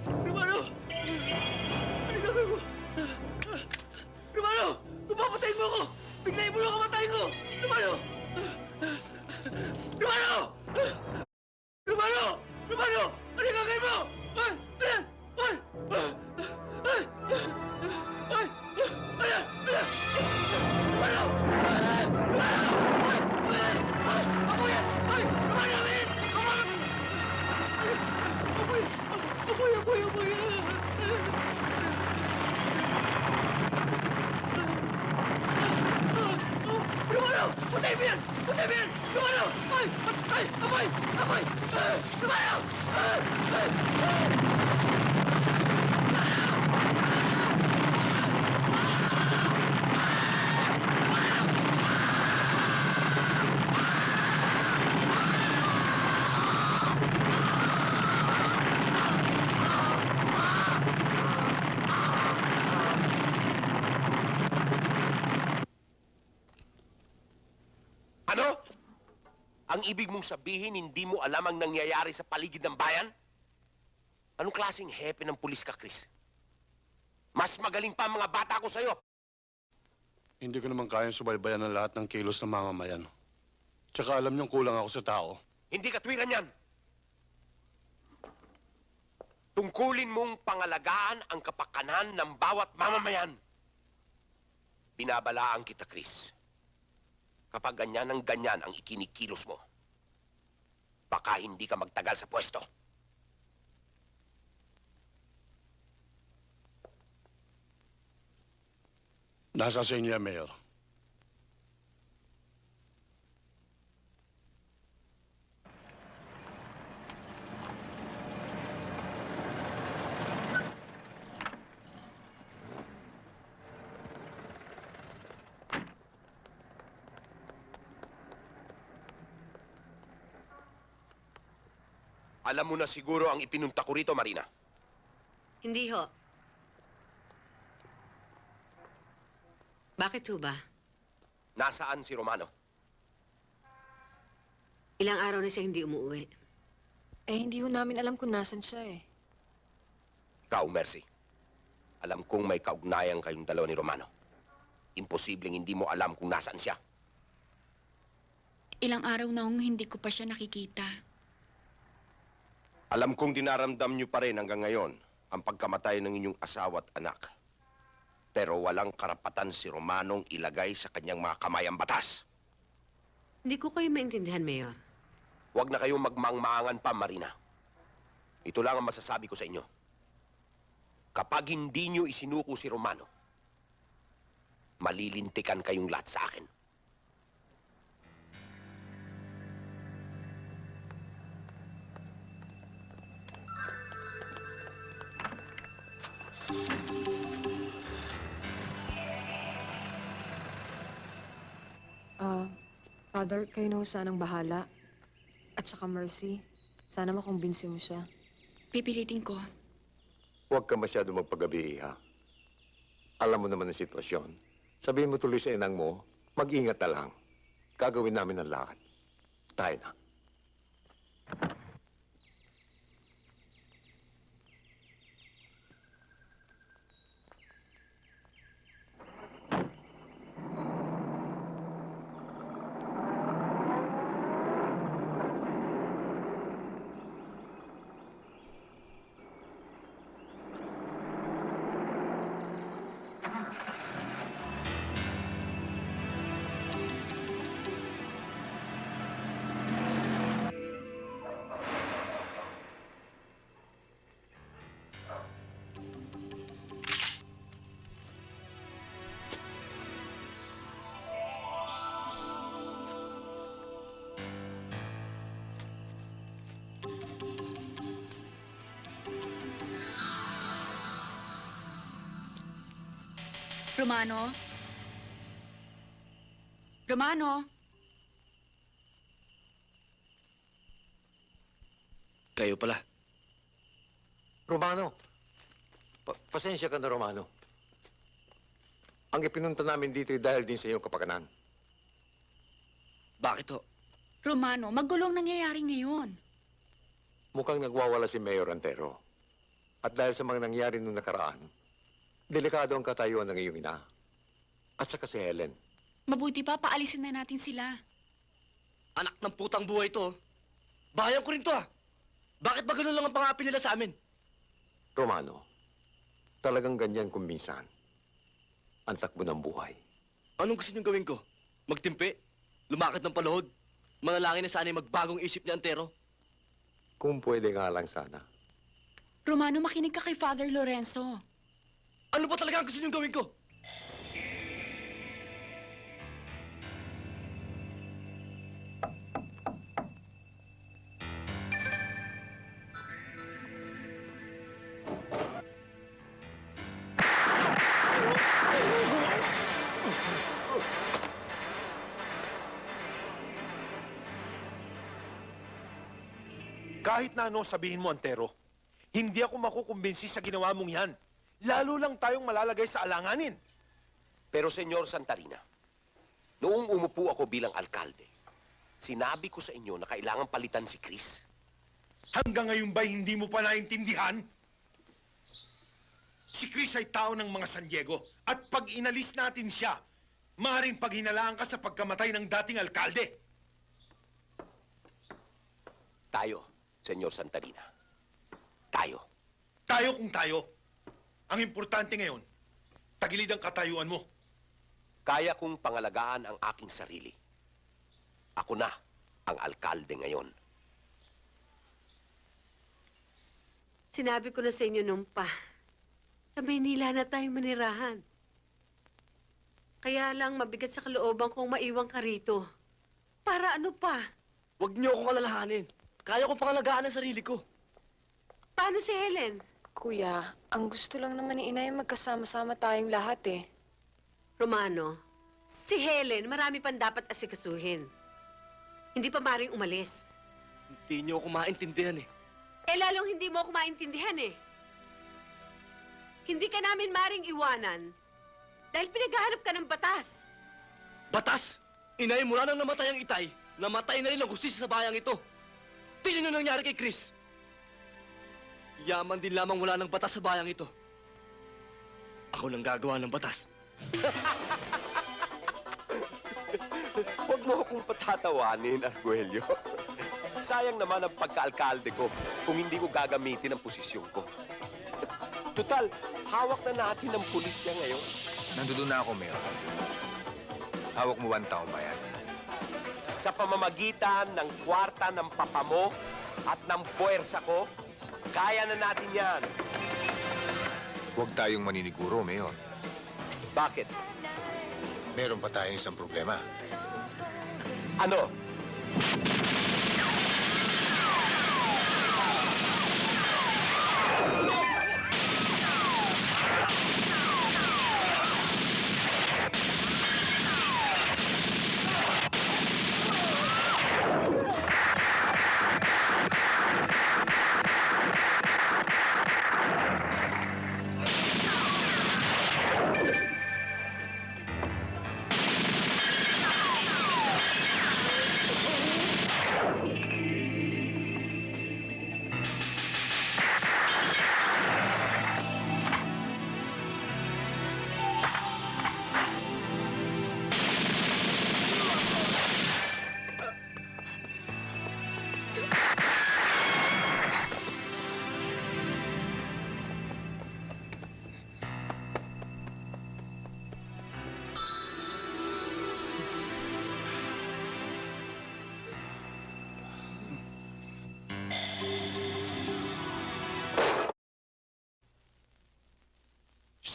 Romano! Ano gagawin mo? Romano! Kung papatayin mo ako, biglayin mo lang kamatayin ko! Romano! Romano! Romano! Romano! Ano gagawin mo? Ay! Ayan! Ay! Ay! Ay! Ayan! Ayan! Romano! Romano! Ay! Ay! Ay! Ako yan! Ay! Romano! Amin! Romano! Apoy! Apoy! Apoy! Apoy! Romano! Putay mo yan! Putay mo yan! Romano! Ay! Ay! Apoy! Apoy! Romano! Ay! Ay! Ano? Ang ibig mong sabihin, hindi mo alam ang nangyayari sa paligid ng bayan? Anong klaseng hepe ng pulis ka, Chris? Mas magaling pa ang mga bata ko sa'yo. Hindi ko naman kayang subaybayan ang lahat ng kilos ng mamamayan. Tsaka alam niyong kulang ako sa tao. Hindi katwiran yan. Tungkulin mong pangalagaan ang kapakanan ng bawat mamamayan. Binabalaan kita, Chris. Kapag ganyan ang ikinikilos mo, baka hindi ka magtagal sa pwesto. Nasa sa inyo yan, Mayor. Alam mo na siguro ang ipinunta ko rito, Marina. Hindi ho. Bakit ho ba? Nasaan si Romano? Ilang araw na siya hindi umuwi. Eh, hindi ho namin alam kung nasan siya eh. Ikaw, Mercy. Alam kong may kaugnayan kayong dalawa ni Romano. Imposibleng hindi mo alam kung nasaan siya. Ilang araw na akong hindi ko pa siya nakikita. Alam kong dinaramdam niyo pa rin hanggang ngayon ang pagkamatay ng inyong asawa at anak. Pero walang karapatan si Romanong ilagay sa kanyang mga kamay ang batas. Hindi ko kayo maintindihan, Mayor. Huwag na kayong magmangmaangan pa, Marina. Ito lang ang masasabi ko sa inyo. Kapag hindi niyo isinuko si Romano, malilintikan kayong lahat sa akin. Father, kayo na ho sanang bahala. At saka Mercy, sana makumbinsi mo siya. Pipilitin ko. Huwag ka masyado magpagabi, ha? Alam mo naman ang sitwasyon. Sabihin mo tuloy sa inang mo, mag-ingat na lang. Gagawin namin ang lahat. Tayo na. Romano? Romano? Kayo pala. Romano, pasensya ka na, Romano. Ang ipinunta namin dito ay dahil din sa iyong kapakanan. Bakit ho? Romano, magulong nangyayari ngayon. Mukhang nagwawala si Mayor Antero. At dahil sa mga nangyari nung nakaraan, delikado ang katayuan ng iyong ina. At saka si Helen. Mabuti pa, paalisin na natin sila. Anak ng putang buhay to. Bayan ko rin to ah. Bakit ba ganun lang ang pangapin nila sa amin? Romano, talagang ganyan kung minsan. Ang takbo ng buhay. Anong gusto niyong gawin ko? Magtimpi? Lumakad ng paluhod? Manalangin na sana'y magbagong isip ni Antero? Kung pwede nga lang sana. Romano, makinig ka kay Father Lorenzo. Ano ba talaga ang gusto niyong gawin ko? Kahit na ano sabihin mo, Antero, hindi ako makukumbinsi sa ginawa mong yan. Lalo lang tayong malalagay sa alanganin. Pero, Senyor Santarina, noong umupo ako bilang alkalde, sinabi ko sa inyo na kailangan palitan si Chris. Hanggang ngayon ba hindi mo pa naintindihan? Si Chris ay tao ng mga San Diego at pag inalis natin siya, maaaring paghinalaan ka sa pagkamatay ng dating alkalde. Tayo, Senyor Santarina. Tayo. Tayo kung tayo. Ang importante ngayon, tagilid ang katayuan mo. Kaya kong pangalagaan ang aking sarili. Ako na ang alkalde ngayon. Sinabi ko na sa inyo nung pa, sa Maynila na tayo manirahan. Kaya lang mabigat sa kalooban kong maiwan ka rito. Para ano pa? Huwag niyo akong alalahanin. Kaya kong pangalagaan ang sarili ko. Paano si Helen? Kuya, ang gusto lang naman ni Inay magkasama-sama tayong lahat eh. Romano, si Helen marami pang dapat asikasuhin. Hindi pa maring umalis. Hindi niyo ako maintindihan eh. Eh lalong hindi mo ako maintindihan eh. Hindi ka namin maring iwanan dahil pinaghahanap ka ng batas. Batas! Inay, mula nang namatay ang itay, namatay na rin ang hustisya sa bayang ito. Tingnan niyo nangyari kay Chris. Yaman din lamang wala ng batas sa bayang ito. Ako lang gagawa ng batas. Huwag mo akong patatawanin, Arguello. Sayang naman ang pagka-alkalde ko kung hindi ko gagamitin ang posisyon ko. Tutal, hawak na natin ang pulisya ngayon. Nandoon na ako, Mayor. Hawak mo ba ang taong bayan? Sa pamamagitan ng kwarta ng papa mo at ng puwersa ko, kaya na natin yan. Huwag tayong maniniguro, Mayor. Bakit? Meron pa tayong isang problema. Ano?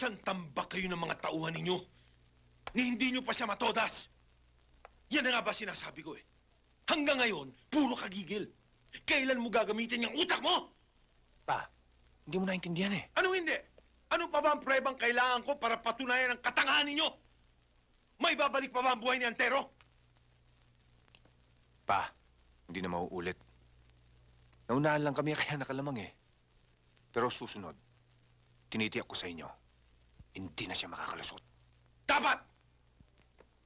Isang tambak kayo ng mga tauhan ninyo ni hindi nyo pa siya matodas. Yan na nga ba sinasabi ko eh. Hanggang ngayon, puro kagigil. Kailan mo gagamitin yung utak mo? Pa, hindi mo naintindihan eh. Anong hindi? Ano pa ba ang prebang kailangan ko para patunayan ang katangahan ninyo? May babalik pa ba ang buhay ni Antero? Pa, hindi na mauulit. Naunahan lang kami kaya nakalamang eh. Pero susunod, tinitiyak ko sa inyo, hindi na siya makakalusot. Dapat!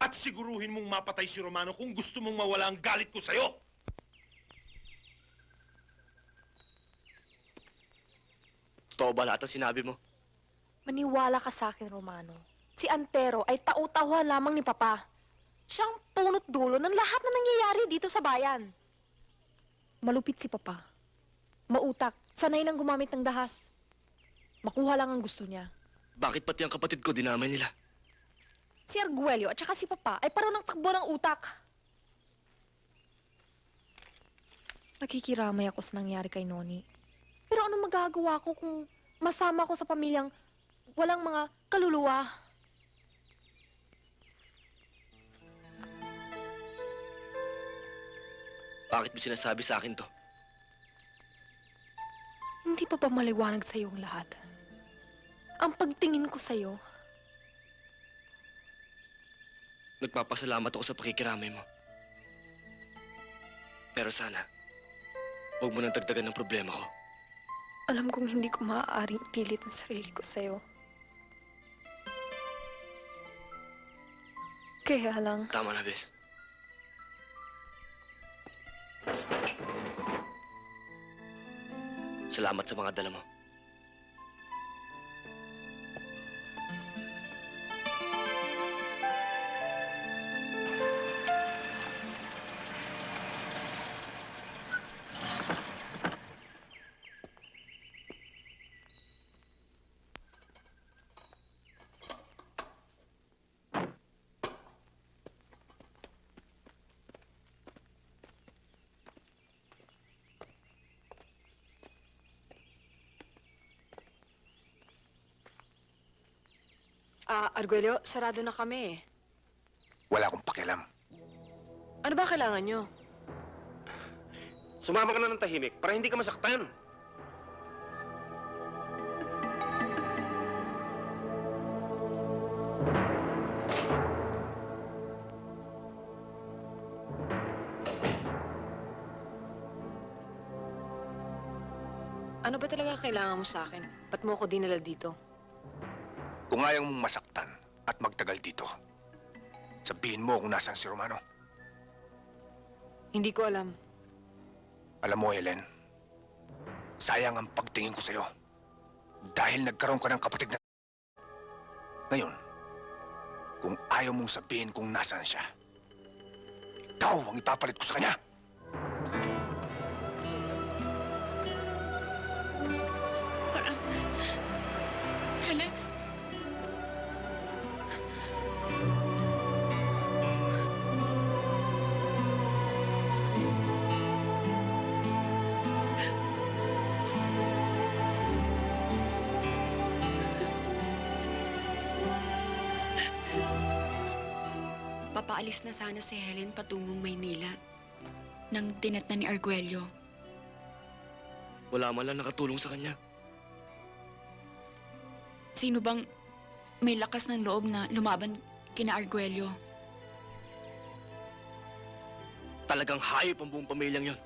At siguruhin mong mapatay si Romano kung gusto mong mawala ang galit ko sa'yo. Totoo ba lahat ang sinabi mo? Maniwala ka sa akin, Romano. Si Antero ay tau-tauhan lamang ni Papa. Siyang punot dulo ng lahat na nangyayari dito sa bayan. Malupit si Papa. Mautak. Sanay nang gumamit ng dahas. Makuha lang ang gusto niya. Bakit pati ang kapatid ko dinamay nila? Si Arguello at saka si Papa ay parang takbo ng utak. Nakikiramay ako sa nangyari kay Noni. Pero anong magagawa ko kung masama ko sa pamilyang walang mga kaluluwa? Bakit mo sinasabi sa akin to? Hindi pa ba maliwanag sa'yo ang lahat? Ang pagtingin ko sa'yo, Nagpapasalamat ako sa pakikiramay mo. Pero sana, huwag mo nang dagdagan ng problema ko. alam kong hindi ko maaaring pilit ang sarili ko sa'yo. Kaya lang, Tama na, Bes. Salamat sa mga dala mo. Arguello, sarado na kami eh. Wala akong pakialam. Ano ba kailangan nyo? Sumama ka na ng tahimik para hindi ka masaktan. Ano ba talaga kailangan mo sa akin? Ba't mo ako dinala dito? Kung ayaw mong masaktan at magtagal dito, sabihin mo kung nasaan si Romano. Hindi ko alam. Alam mo, Helen, sayang ang pagtingin ko sa'yo. Dahil nagkaroon ka ng kapatid na... Ngayon, kung ayaw mong sabihin kung nasaan siya, ikaw ang ipapalit ko sa kanya. Helen? Papaalis na sana si Helen patungong Maynila nang dinatnan ni Arguello. Wala man lang nakatulong sa kanya. Sino bang may lakas ng loob na lumaban kina Arguello? Talagang hayop ang buong pamilyang yon.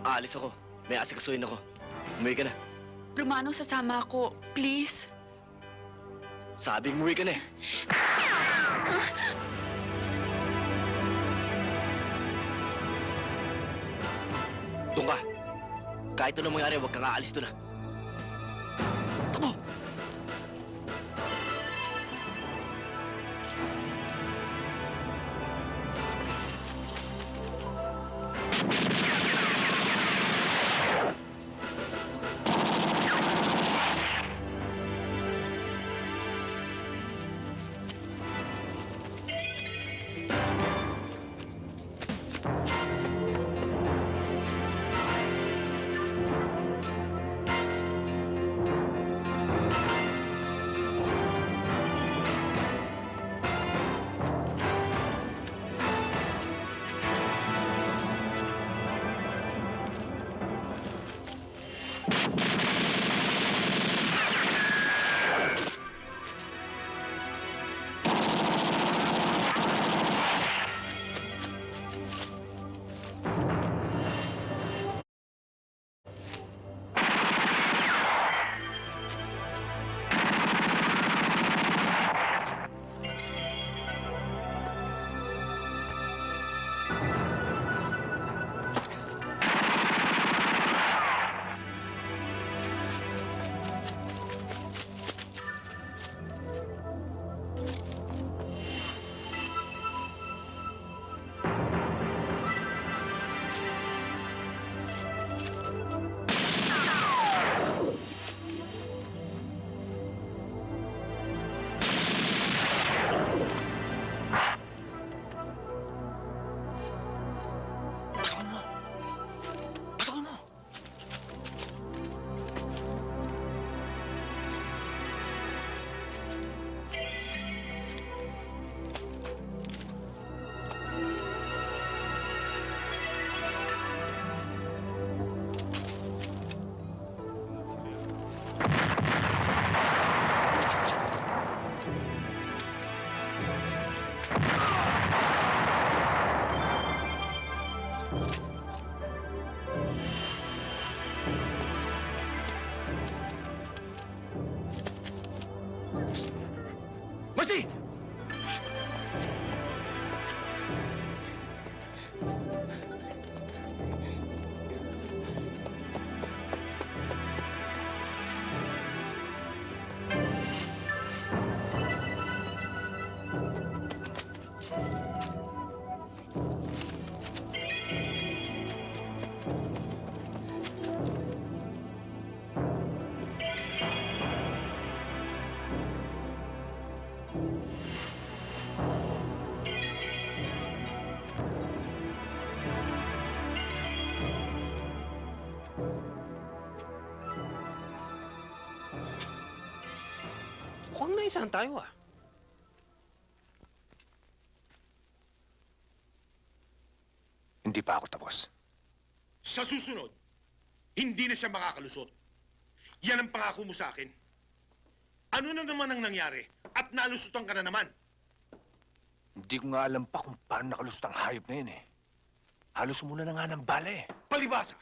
Aalis ako. May asikasuhin ako. Umuwi ka na. Romano, sasama ako. Please. Sabing umuwi ka na eh. Doon ka. Kahit anong mangyari, huwag kang aalis doon ah. Takbo! Mercy! Mukhang naisahan tayo ah. Hindi pa ako tapos. Sa susunod, hindi na siya makakalusot. Yan ang pangako mo sa akin. Ano na naman ang nangyari? At nalusutan ka na naman. Hindi ko nga alam pa kung paano nakalusot ang hayop na yun eh. Halos muna na nga ng bala eh. Palibasa,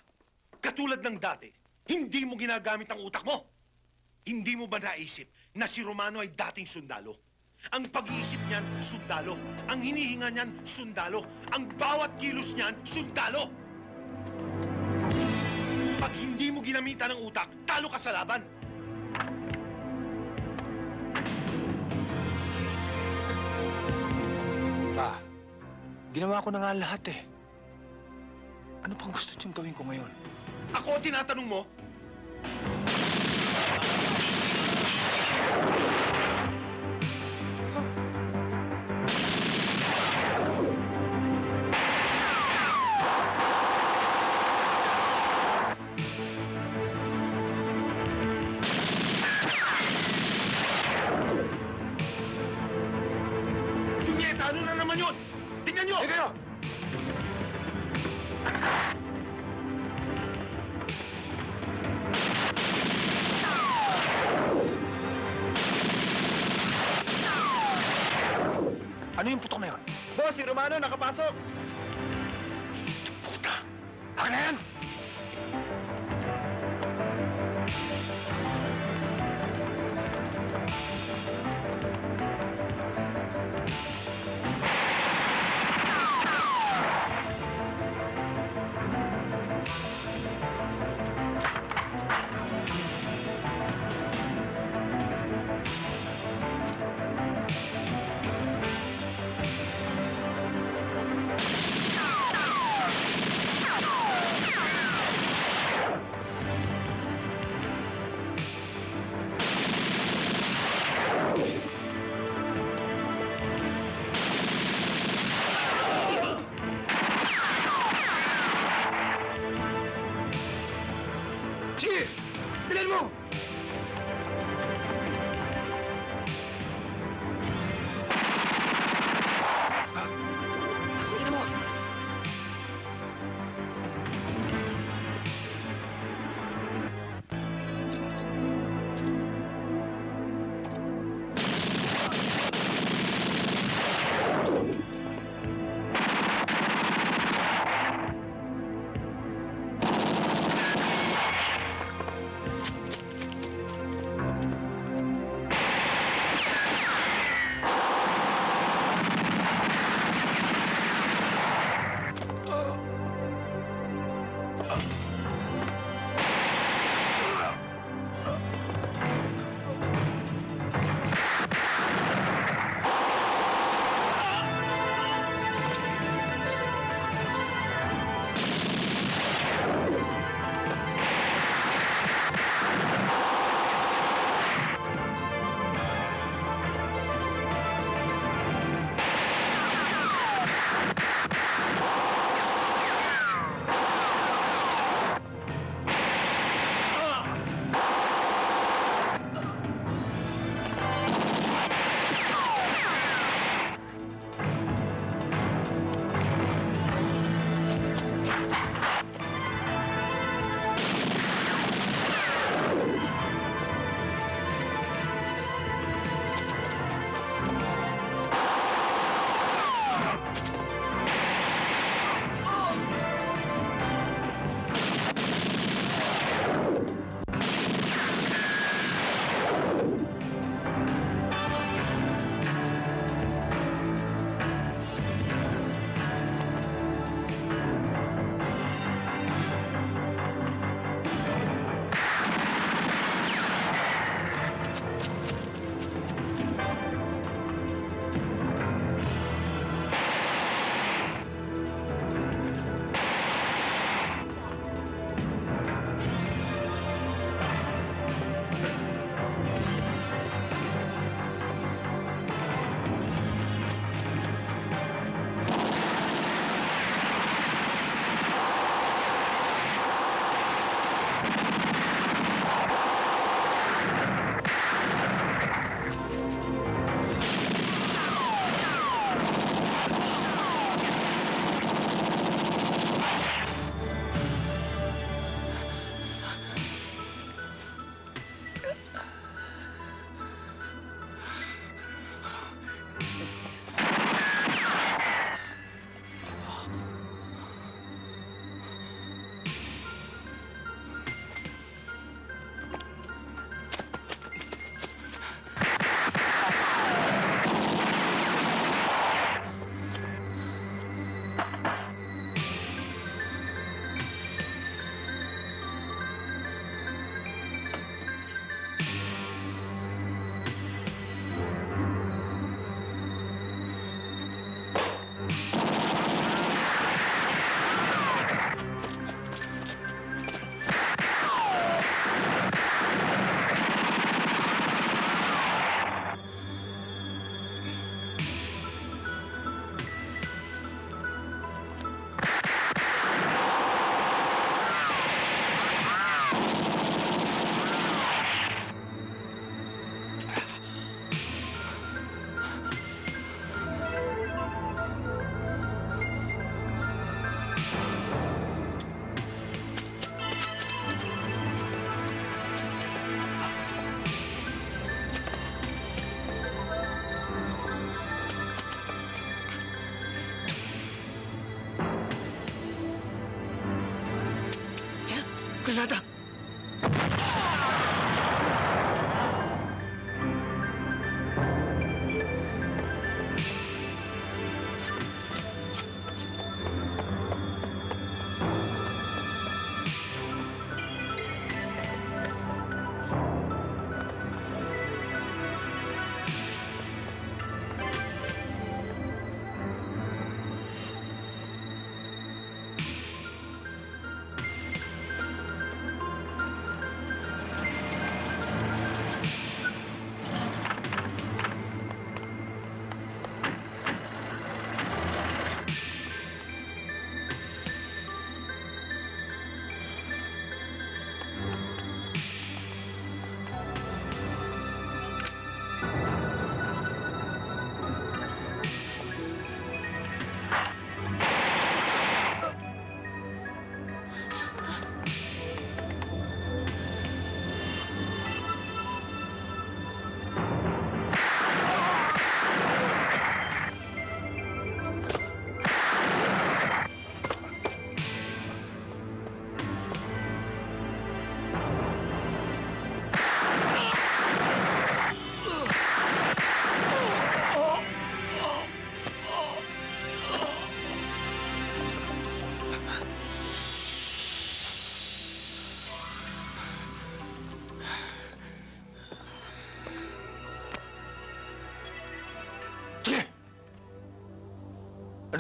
katulad ng dati, hindi mo ginagamit ang utak mo. Hindi mo ba naisip na si Romano ay dating sundalo? Ang pag-iisip niyan, sundalo. Ang hinihinga niyan, sundalo. Ang bawat kilos niyan, sundalo. Pag hindi mo ginamitan ng utak, talo ka sa laban. Pa, ginawa ko na nga lahat eh. Ano pang gusto niyong gawin ko ngayon? Ako ang tinatanong mo, Punyeta, ano na naman yun? Tingnan nyo! Eh kayo! Ano yung putok na yun? Boss, si Romano nakapasok! Puta! Akin na yan!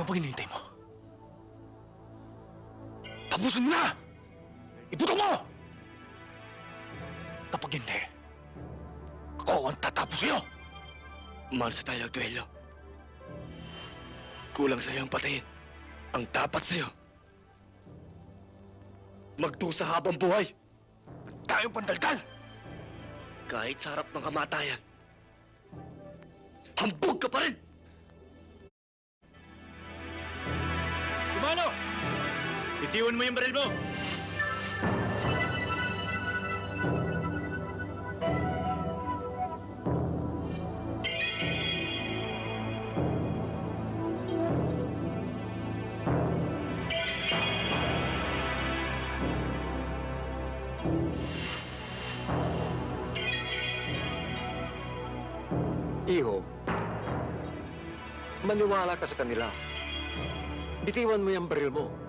pang hinihintay mo? Tapusin mo na! Ibuto mo! Kapag hindi, ako ang tatapos sa'yo! Mahal sa tayo, Arguello. Kulang sa'yo ang patayin. Ang dapat sa'yo. Magdusa habang buhay. Tayong pandaldal! Kahit sa harap ng kamatayan. Hambog ka pa rin! Romano! Bitiwan mo yung baril mo! Iho, maniwala ka sa kanila. Bitiwan mo yung baril mo.